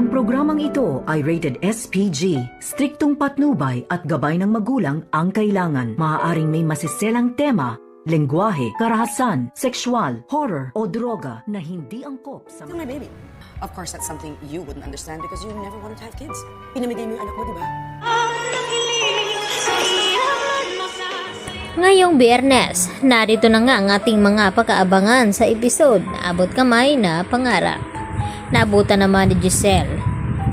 Ang programang ito ay rated SPG. Striktong patnubay at gabay ng magulang ang kailangan. Maaaring may masiselang tema, lengguwahe, karahasan, sexual, horror o droga na hindi angkop sa You're my baby. Of course, that's something you wouldn't understand because you never wanted to have kids. Pinamigay mo yung anak mo, di ba? Ngayong Biyernes, narito na nga ang ating mga pagkaabangan sa episode na Abot Kamay na Pangarap. Naabutan naman ni Giselle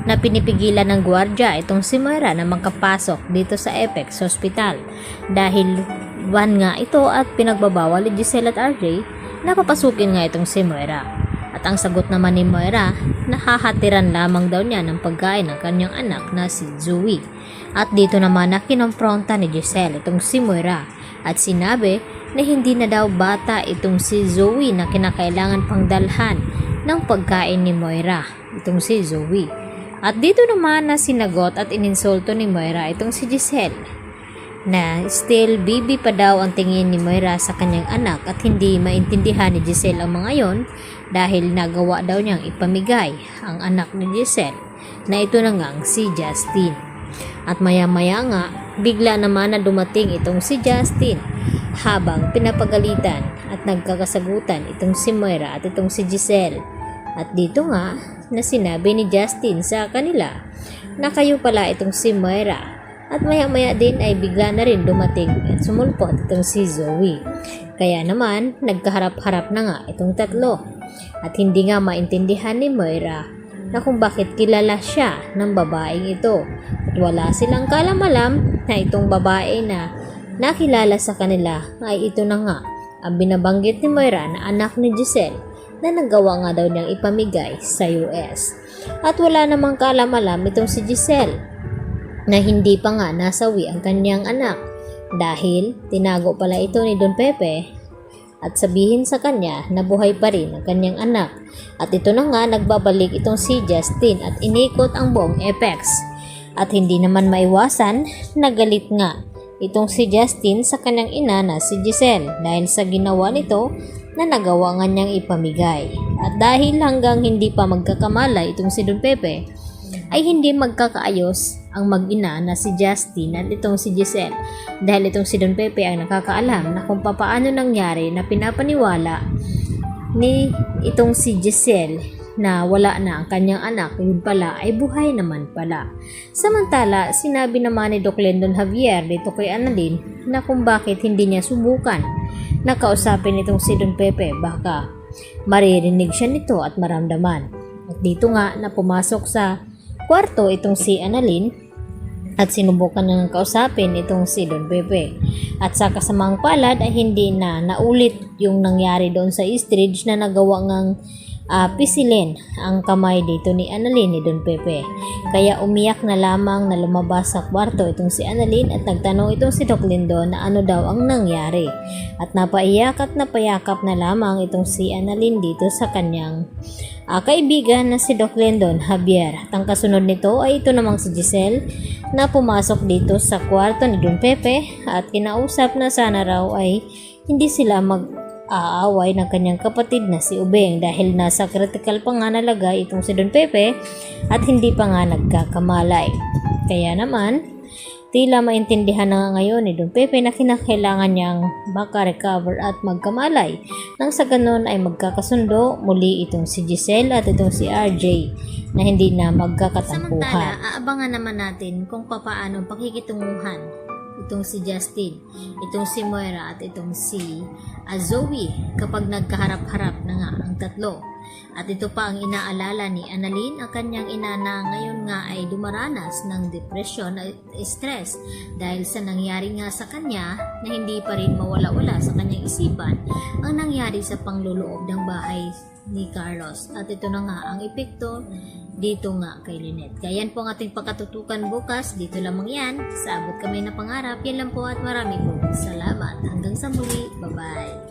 na pinipigilan ng gwardya itong si Moira na makapasok dito sa Apex Hospital dahil van nga ito at pinagbabawal ni Giselle at RJ na papasukin nga itong si Moira. At ang sagot naman ni Moira, nahahatiran lamang daw niya ng pagkain ng kanyang anak na si Zoe. At dito naman na kinompronta ni Giselle itong si Moira at sinabi na hindi na daw bata itong si Zoe na kinakailangan pang dalhan ng pagkain ni Moira, itong si Zoe. At dito naman na sinagot at ininsulto ni Moira itong si Giselle na still bibi pa daw ang tingin ni Moira sa kanyang anak at hindi maintindihan ni Giselle ang mga yon dahil nagawa daw niyang ipamigay ang anak ni Giselle na ito na ngang si Justin. At maya-maya nga, bigla naman na dumating itong si Justin habang pinapagalitan at nagkakasagutan itong si Moira at itong si Giselle. At dito nga na sinabi ni Justin sa kanila na kayo pala itong si Moira. At maya-maya din ay bigla na rin dumating at sumulpot itong si Zoe. Kaya naman, nagkaharap-harap na nga itong tatlo. At hindi nga maintindihan ni Moira na kung bakit kilala siya ng babaeng ito. At wala silang kalamalam na itong babae na nakilala sa kanila ay ito na nga ang binabanggit ni Moira na anak ni Giselle na nagawa nga daw niyang ipamigay sa US. At wala namang kalamalam itong si Giselle na hindi pa nga nasawi ang kanyang anak dahil tinago pala ito ni Don Pepe at sabihin sa kanya na buhay pa rin ang kanyang anak. At ito na nga nagbabalik itong si Justin at inikot ang buong Apex. At hindi naman maiwasan, nagalit nga itong si Justin sa kanyang ina na si Giselle dahil sa ginawa nito na nagawa nga niyang ipamigay. At dahil hanggang hindi pa magkakamalay itong si Don Pepe, ay hindi magkakaayos ang mag-ina na si Justin at itong si Giselle dahil itong si Don Pepe ang nakakaalam na kung papaano nangyari na pinapaniwala ni itong si Giselle na wala na ang kanyang anak, yun pala ay buhay naman pala. Samantala, sinabi naman ni Doc Lendon Javier dito kay Annalyn na kung bakit hindi niya subukan na kausapin itong si Don Pepe, baka maririnig siya nito at maramdaman. At dito nga na pumasok sa kwarto itong si Annalyn at sinubukan na ng kausapin itong si Don Pepe. At sa kasamang palad ay hindi na naulit yung nangyari doon sa stage na nagawa ngang pisilin ang kamay dito ni Annalyn ni Don Pepe. Kaya umiyak na lamang na lumabas sa kwarto itong si Annalyn at nagtanong itong si Doc Lendon na ano daw ang nangyari. At napaiyak at napayakap na lamang itong si Annalyn dito sa kanyang kaibigan na si Doc Lendon Javier. At ang kasunod nito ay ito namang si Giselle na pumasok dito sa kwarto ni Don Pepe at kinausap na sana raw ay hindi sila mag-aaway ng kanyang kapatid na si Ubeng dahil nasa critical pa nga nalagay itong si Don Pepe at hindi pa nga nagkakamalay. Kaya naman, tila maintindihan na nga ngayon ni Don Pepe na kinakailangan niyang maka-recover at magkamalay. Nang sa ganon ay magkakasundo muli itong si Giselle at itong si RJ na hindi na magkakatampuhan. Samantala, aabangan naman natin kung papaano pakikitunguhan itong si Justin, itong si Moira at itong si Zoe kapag nagkaharap-harap na nga ang tatlo. At ito pa ang inaalala ni Annalyn, ang kanyang ina na ngayon nga ay dumaranas ng depression at stress dahil sa nangyari nga sa kanya na hindi pa rin mawala-wala sa kanyang isipan ang nangyari sa pangluloob ng bahay ni Carlos. At ito na nga ang epekto dito nga kay Lynette. Kaya yan po ang ating pagkatutukan bukas. Dito lamang yan sa Abot Kamay na Pangarap. Yan lang po at marami po salamat. Hanggang sa muli. Bye-bye.